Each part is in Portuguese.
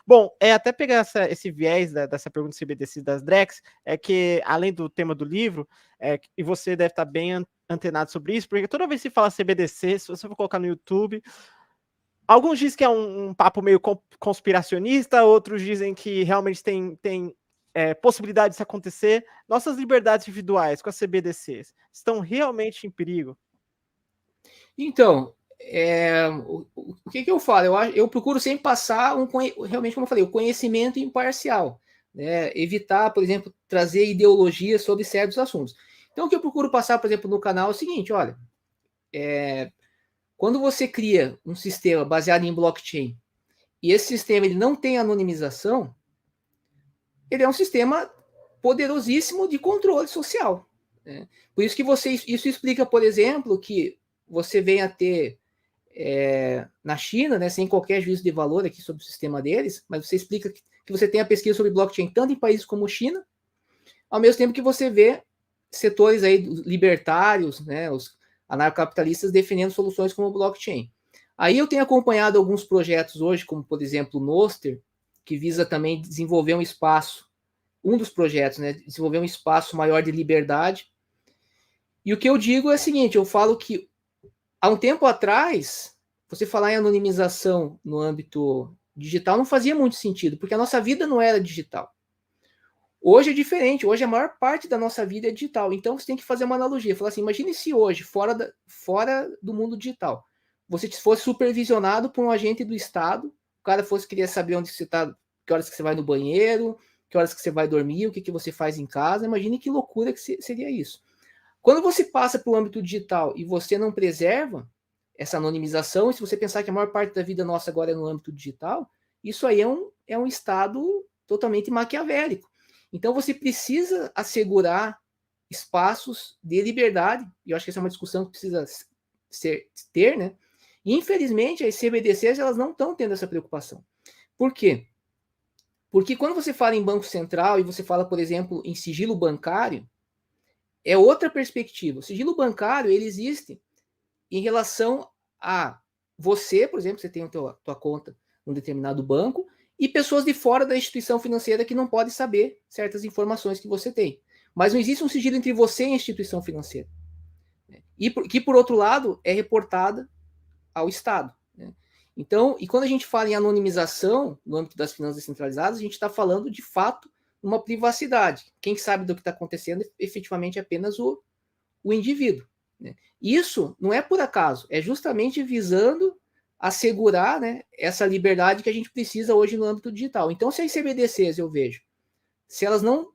Bom, até pegar esse viés dessa pergunta do CBDC das DREX, é que, além do tema do livro, e você deve estar bem antenado sobre isso, porque toda vez que se fala CBDC, se você for colocar no YouTube, alguns dizem que é um papo meio conspiracionista, outros dizem que realmente tem possibilidade disso acontecer. Nossas liberdades individuais com as CBDCs estão realmente em perigo? Então, o que eu falo? Eu procuro sempre passar realmente, como eu falei, o conhecimento imparcial, né? Evitar, por exemplo, trazer ideologia sobre certos assuntos. Então, o que eu procuro passar, por exemplo, no canal é o seguinte: olha, quando você cria um sistema baseado em blockchain e esse sistema ele não tem anonimização, ele é um sistema poderosíssimo de controle social, né? Por isso que isso explica, por exemplo, que você vem a ter na China, né, sem qualquer juízo de valor aqui sobre o sistema deles, mas você explica que você tem a pesquisa sobre blockchain tanto em países como China, ao mesmo tempo que você vê setores aí libertários, né, os anarcocapitalistas defendendo soluções como o blockchain. Aí eu tenho acompanhado alguns projetos hoje, como por exemplo o Noster, que visa também desenvolver um espaço, um dos projetos, né, desenvolver um espaço maior de liberdade. E o que eu digo é o seguinte, eu falo que há um tempo atrás, você falar em anonimização no âmbito digital não fazia muito sentido, porque a nossa vida não era digital. Hoje é diferente, hoje a maior parte da nossa vida é digital. Então você tem que fazer uma analogia, falar assim, imagine se hoje, fora do mundo digital, você fosse supervisionado por um agente do Estado, o cara fosse querer saber onde você está, que horas que você vai no banheiro, que horas que você vai dormir, o que você faz em casa, imagine que loucura que seria isso. Quando você passa para o âmbito digital e você não preserva essa anonimização, e se você pensar que a maior parte da vida nossa agora é no âmbito digital, isso aí é um estado totalmente maquiavélico. Então você precisa assegurar espaços de liberdade, e eu acho que essa é uma discussão que precisa ter, né? E, infelizmente, as CBDCs elas não estão tendo essa preocupação. Por quê? Porque quando você fala em Banco Central e você fala, por exemplo, em sigilo bancário, é outra perspectiva. O sigilo bancário ele existe em relação a você, por exemplo, você tem a tua conta num determinado banco, e pessoas de fora da instituição financeira que não podem saber certas informações que você tem. Mas não existe um sigilo entre você e a instituição financeira. E que, por outro lado, é reportada ao Estado. Né? Então, e quando a gente fala em anonimização no âmbito das finanças descentralizadas, a gente está falando, de fato, uma privacidade. Quem sabe do que está acontecendo efetivamente é apenas o indivíduo. Né? Isso não é por acaso, é justamente visando assegurar, né, essa liberdade que a gente precisa hoje no âmbito digital. Então, se as CBDCs, eu vejo, se elas não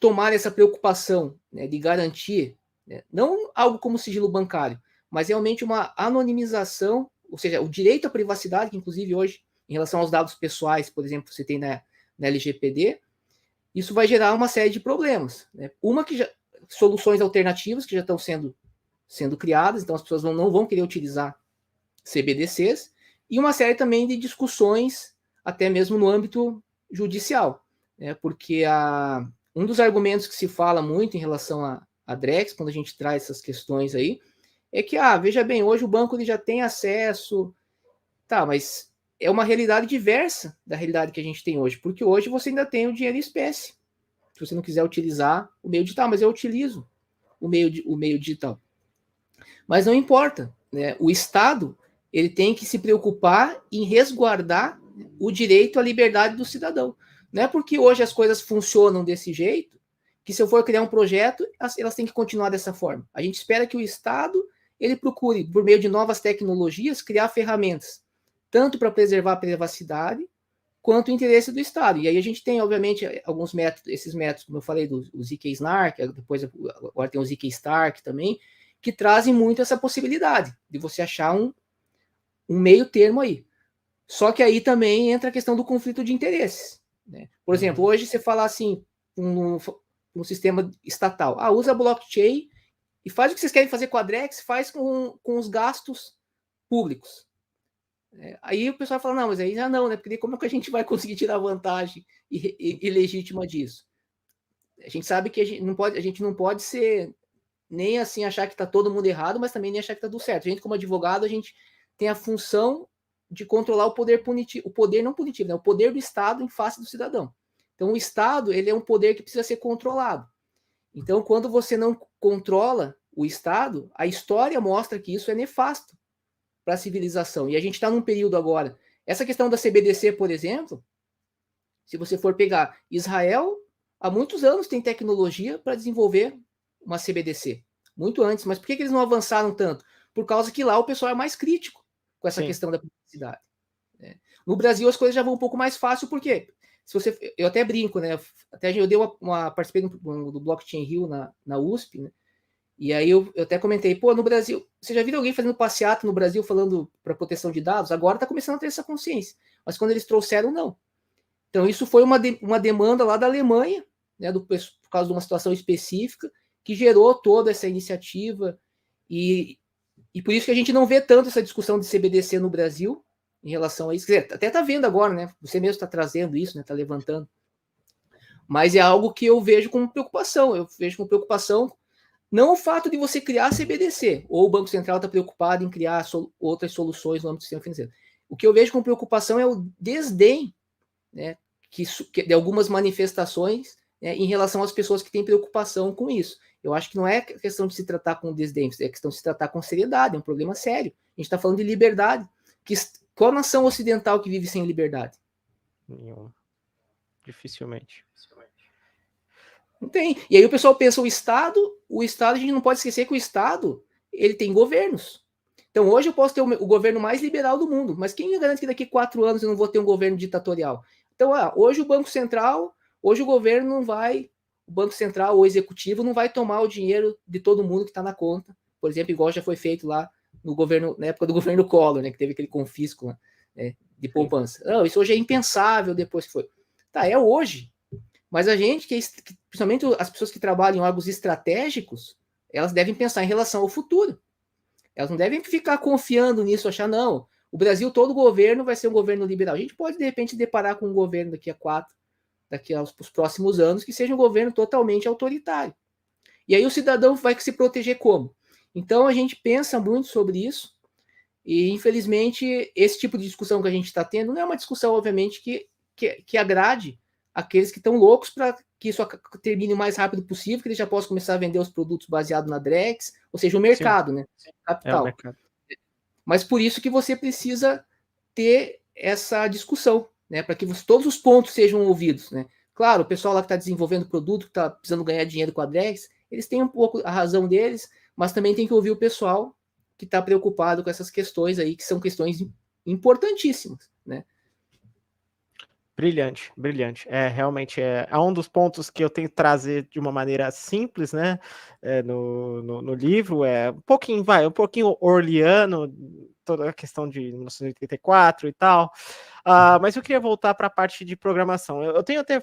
tomarem essa preocupação, né, de garantir, né, não algo como sigilo bancário, mas realmente uma anonimização, ou seja, o direito à privacidade, que inclusive hoje, em relação aos dados pessoais, por exemplo, você tem na LGPD, isso vai gerar uma série de problemas. Né? Soluções alternativas que já estão sendo criadas, então as pessoas não vão querer utilizar CBDCs, e uma série também de discussões, até mesmo no âmbito judicial, né? Porque um dos argumentos que se fala muito em relação a Drex, quando a gente traz essas questões aí, é que, veja bem, hoje o banco ele já tem acesso, tá, mas é uma realidade diversa da realidade que a gente tem hoje, porque hoje você ainda tem o dinheiro em espécie, se você não quiser utilizar o meio digital, mas eu utilizo o meio digital. Mas não importa, né? O Estado ele tem que se preocupar em resguardar o direito à liberdade do cidadão. Não é porque hoje as coisas funcionam desse jeito que, se eu for criar um projeto, elas têm que continuar dessa forma. A gente espera que o Estado ele procure, por meio de novas tecnologias, criar ferramentas, tanto para preservar a privacidade, quanto o interesse do Estado. E aí a gente tem, obviamente, alguns métodos, esses métodos, como eu falei, do ZK-SNARK, depois agora tem o ZK-STARK também, que trazem muito essa possibilidade de você achar um meio termo aí. Só que aí também entra a questão do conflito de interesses. Né? Por exemplo, hoje você fala assim, um sistema estatal, usa blockchain e faz o que vocês querem fazer com a Drex, faz com os gastos públicos. Aí o pessoal fala, não, mas aí já não, né? Porque como é que a gente vai conseguir tirar vantagem e legítima disso? A gente sabe que a gente não pode ser nem assim achar que está todo mundo errado, mas também nem achar que está tudo certo. A gente, como advogado, a gente tem a função de controlar o poder punitivo, o poder não punitivo, né? O poder do Estado em face do cidadão. Então, o Estado, ele é um poder que precisa ser controlado. Então, quando você não controla o Estado, a história mostra que isso é nefasto para a civilização. E a gente está num período agora. Essa questão da CBDC, por exemplo, se você for pegar Israel, há muitos anos tem tecnologia para desenvolver uma CBDC. Muito antes. Mas por que eles não avançaram tanto? Por causa que lá o pessoal é mais crítico com essa questão da publicidade. No Brasil as coisas já vão um pouco mais fácil, por quê? Eu até brinco, né? Até eu dei participei do Blockchain Rio na USP, né? E aí eu até comentei, no Brasil, você já viu alguém fazendo passeata no Brasil falando para proteção de dados? Agora está começando a ter essa consciência. Mas quando eles trouxeram, não. Então isso foi uma demanda lá da Alemanha, né, por causa de uma situação específica, que gerou toda essa iniciativa. E por isso que a gente não vê tanto essa discussão de CBDC no Brasil, em relação a isso. Quer dizer, até está vendo agora, né? Você mesmo está trazendo isso, né? Está levantando. Mas é algo que eu vejo com preocupação. Eu vejo com preocupação não o fato de você criar a CBDC, ou o Banco Central está preocupado em criar outras soluções no âmbito do sistema financeiro. O que eu vejo com preocupação é o desdém, né, de algumas manifestações, né, em relação às pessoas que têm preocupação com isso. Eu acho que não é questão de se tratar com desdém, é questão de se tratar com seriedade, é um problema sério. A gente está falando de liberdade. Qual nação ocidental que vive sem liberdade? Nenhuma. Dificilmente. Não tem. E aí o pessoal pensa o Estado, a gente não pode esquecer que o Estado, ele tem governos. Então hoje eu posso ter o governo mais liberal do mundo, mas quem garante que daqui 4 anos eu não vou ter um governo ditatorial? Então, hoje o Banco Central, hoje o governo não vai, o Banco Central ou o Executivo não vai tomar o dinheiro de todo mundo que está na conta, por exemplo, igual já foi feito lá no governo, na época do governo Collor, né, que teve aquele confisco lá, né, de poupança. Não, isso hoje é impensável depois que foi. Tá, é hoje. Mas a gente, principalmente as pessoas que trabalham em órgãos estratégicos, elas devem pensar em relação ao futuro. Elas não devem ficar confiando nisso, achar, não, o Brasil, todo governo vai ser um governo liberal. A gente pode, de repente, deparar com um governo daqui aos próximos anos, que seja um governo totalmente autoritário. E aí o cidadão vai se proteger como? Então, a gente pensa muito sobre isso, e, infelizmente, esse tipo de discussão que a gente está tendo não é uma discussão, obviamente, que agrade aqueles que estão loucos para que isso termine o mais rápido possível, que eles já possam começar a vender os produtos baseados na Drex, ou seja, o mercado, né? Capital. O mercado. Mas por isso que você precisa ter essa discussão, né? Para que todos os pontos sejam ouvidos, né? Claro, o pessoal lá que está desenvolvendo produto, que está precisando ganhar dinheiro com a Drex, eles têm um pouco a razão deles, mas também tem que ouvir o pessoal que está preocupado com essas questões aí, que são questões importantíssimas, né? Brilhante, brilhante. Realmente é um dos pontos que eu tento trazer de uma maneira simples, né? No livro, um pouquinho orleano, toda a questão de 1984 e tal. Mas eu queria voltar para a parte de programação. Eu tenho até